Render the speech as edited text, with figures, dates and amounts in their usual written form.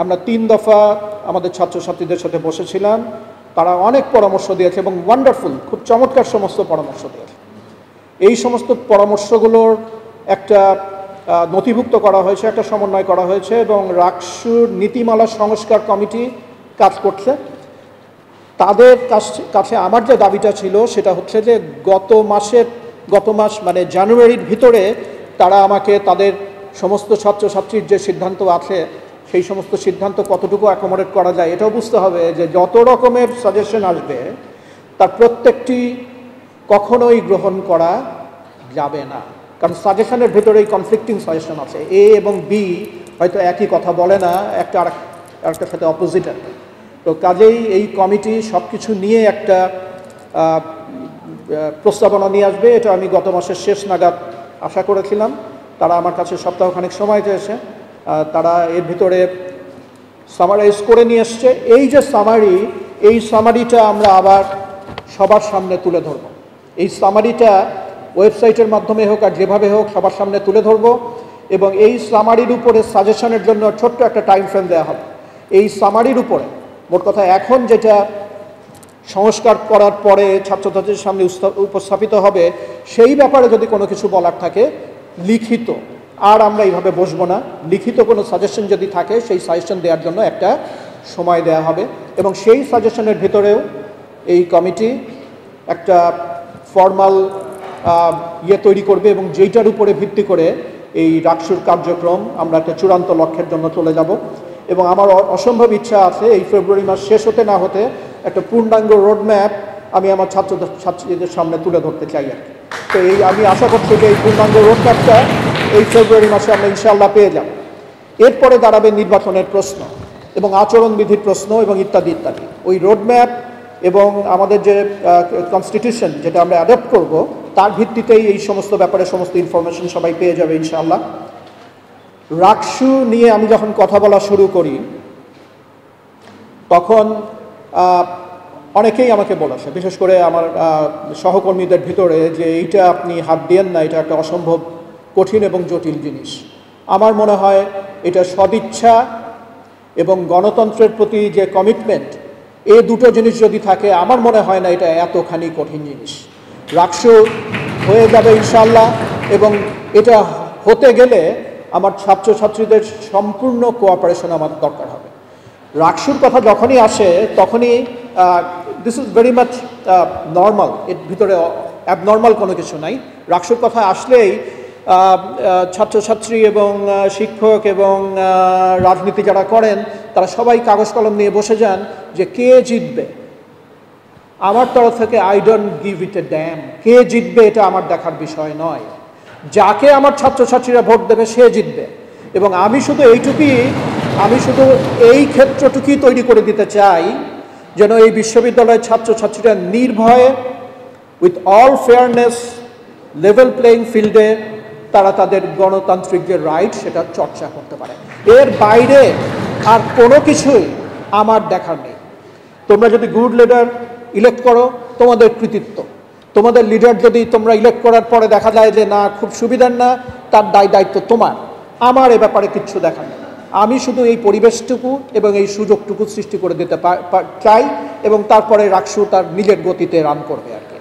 আমরা 3 দফা আমাদের ছাত্রছাত্রীদের সাথে বসেছিলাম, তারা অনেক পরামর্শ দিয়েছে এবং ওয়ান্ডারফুল, খুব চমৎকার সমস্ত পরামর্শ দিয়েছে। এই সমস্ত পরামর্শগুলোর একটা নথিভুক্ত করা হয়েছে, একটা সমন্বয় করা হয়েছে এবং রাকসুর নীতিমালা সংস্কার কমিটি কাজ করছে। তাদের কাছে আমার যে দাবিটা ছিল সেটা হচ্ছে যে গত মাস মানে জানুয়ারির ভিতরে তারা আমাকে তাদের সমস্ত ছাত্রছাত্রীর যে সিদ্ধান্ত আছে সেই সমস্ত সিদ্ধান্ত কতটুকু অ্যাকোমোডেট করা যায় এটাও বুঝতে হবে যে যত রকমের সাজেশন আসবে তার প্রত্যেকটি কখনোই গ্রহণ করা যাবে না, কারণ সাজেশনের ভেতরেই কনফ্লিক্টিং সাজেশন আছে। এ এবং বি হয়তো একই কথা বলে না, একটা আরেকটার সাথে অপোজিট একটা। তো কাজেই এই কমিটি সব কিছু নিয়ে একটা প্রস্তাবনা নিয়ে আসবে, এটা আমি গত মাসের শেষ নাগাদ আশা করেছিলাম। তারা আমার কাছে সপ্তাহখানেক সময় চেয়েছে, তারা এর ভিতরে সামারাইজ করে নিয়ে এসছে। এই যে এই সামারিটা আমরা আবার সবার সামনে তুলে ধরব। এই সামারিটা ওয়েবসাইটের মাধ্যমে হোক আর যেভাবে হোক সবার সামনে তুলে ধরব এবং এই সামারির উপরে সাজেশনের জন্য ছোট্ট একটা টাইম ফ্রেম দেওয়া হবে। এই সামারির উপরে মোট কথা এখন যেটা সংস্কার করার পরে ছাত্রছাত্রীদের সামনে উপস্থাপিত হবে সেই ব্যাপারে যদি কোনো কিছু বলার থাকে লিখিত, আর আমরা এইভাবে বসবো না, লিখিত কোনো সাজেশন যদি থাকে সেই সাজেশন দেওয়ার জন্য একটা সময় দেওয়া হবে এবং সেই সাজেশনের ভিতরেও এই কমিটি একটা ফর্মাল তৈরি করবে এবং যেইটার উপরে ভিত্তি করে এই রাকসুর কার্যক্রম আমরা একটা চূড়ান্ত লক্ষ্যের জন্য চলে যাব। এবং আমার অসম্ভব ইচ্ছা আছে এই ফেব্রুয়ারি মাস শেষ হতে না হতে একটা পূর্ণাঙ্গ রোডম্যাপ আমি আমার ছাত্রছাত্রীদের সামনে তুলে ধরতে চাই আর কি। তো আমি আশা করছি যে এই পূর্ণাঙ্গ রোডম্যাপটা এই ফেব্রুয়ারি মাসে আমরা ইনশাআল্লাহ পেয়ে যাব। এরপরে দাঁড়াবে নির্বাচনের প্রশ্ন এবং আচরণবিধির প্রশ্ন এবং ইত্যাদি ইত্যাদি। ওই রোডম্যাপ এবং আমাদের যে কনস্টিটিউশন যেটা আমরা অ্যাডপ্ট করব তার ভিত্তিতেই এই সমস্ত ব্যাপারে সমস্ত ইনফরমেশন সবাই পেয়ে যাবে ইনশাআল্লাহ। রাকসু নিয়ে আমি যখন কথা বলা শুরু করি তখন অনেকেই আমাকে বলেছে, বিশেষ করে আমার সহকর্মীদের ভিতরে, যে এইটা আপনি হাত দিয়েন না, এটা একটা অসম্ভব কঠিন এবং জটিল জিনিস। আমার মনে হয় এটা সদিচ্ছা এবং গণতন্ত্রের প্রতি যে কমিটমেন্ট, এই দুটো জিনিস যদি থাকে আমার মনে হয় না এটা এতখানি কঠিন জিনিস। রাকসু হয়ে যাবে ইনশাআল্লাহ এবং এটা হতে গেলে আমার ছাত্রছাত্রীদের সম্পূর্ণ কোঅপারেশন আমার দরকার হবে। রাকসুর কথা যখনই আসে তখনই this is very much normal, এর ভিতরে অ্যাবনর্মাল কোনো কিছু নাই। রাকসুর কথা আসলেই ছাত্রছাত্রী এবং শিক্ষক এবং রাজনীতি যারা করেন তারা সবাই কাগজ কলম নিয়ে বসে যান যে কে জিতবে। আমার তরফ থেকে I don't give it a damn, কে জিতবে এটা আমার দেখার বিষয় নয়। যাকে আমার ছাত্রছাত্রীরা ভোট দেবে সে জিতবে এবং আমি শুধু এই ক্ষেত্রটুকুই তৈরি করে দিতে চাই যেন এই বিশ্ববিদ্যালয়ের ছাত্রছাত্রীরা নির্ভয়ে with all fairness level playing ফিল্ডে তারা তাদের গণতান্ত্রিক যে রাইট সেটা চর্চা করতে পারে। এর বাইরে আর কোনো কিছুই আমার দেখার নেই। তোমরা যদি গুড লিডার ইলেক্ট করো তোমাদের কৃতিত্ব, তোমাদের লিডার যদি তোমরা ইলেক্ট করার পরে দেখা যায় যে না খুব সুবিধার না, তার দায়িত্ব তোমার। আমার এ ব্যাপারে কিচ্ছু দেখার নেই। আমি শুধু এই পরিবেশটুকু এবং এই সুযোগটুকু সৃষ্টি করে দিতে চাই এবং তারপরে রাকসু তার নিজের গতিতে রান করবে আর কি।